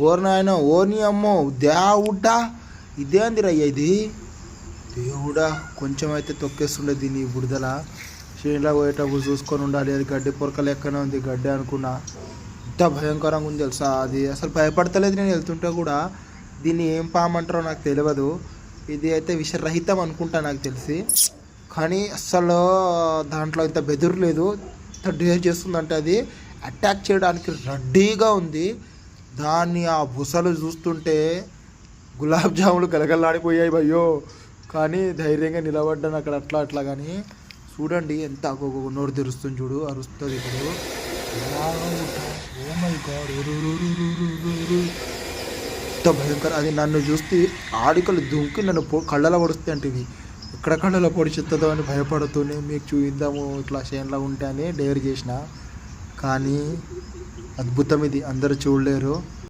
ఓరి నాయన ఓని అమ్మో దేవుడా ఇదేందిరయ్యా ఇది దేవుడా కొంచెం అయితే తొక్కేస్తుండే దీన్ని బుడదల చేనులో పోయేటప్పుడు చూసుకొని ఉండాలి. అది గడ్డి పొరక లెక్కనే ఉంది గడ్డి అనుకున్నా. ఇంత భయంకరంగా ఉంది తెలుసా, అది అసలు భయపడతలేదు నేను వెళ్తుంటే కూడా. దీన్ని ఏం పామంటారో నాకు తెలియదు. ఇది అయితే విషరహితం అనుకుంటా నాకు తెలిసి, కానీ అస్సలు దాంట్లో ఇంత బెదురు లేదు. ఇంత డేర్ చేస్తుందంటే అది అటాక్ చేయడానికి రెడీగా ఉంది. దాన్ని ఆ బుసలు చూస్తుంటే గులాబ్ జాములు గలగలాడిపోయాయి భయ్యో. కానీ ధైర్యంగా నిలబడ్డాను అక్కడ అట్లా కానీ చూడండి ఎంత నోరు తెరుస్తుంది చూడు, అరుస్తుంది ఇప్పుడు. ఓ మై గాడ్ ఎంత భయంకర. అది నన్ను చూస్తే ఆడికలు దుంకి నన్ను కళ్ళలో పొడుస్తాయి అంటే ఇవి ఎక్కడ కళ్ళలో పొడిచిస్తుందో అని భయపడుతూనే మీకు చూద్దాము ఇట్లా చేనులో ఉంటే అని డేర్ చేసిన. కానీ అద్భుతం ఇది, అందరూ చూడలేరు.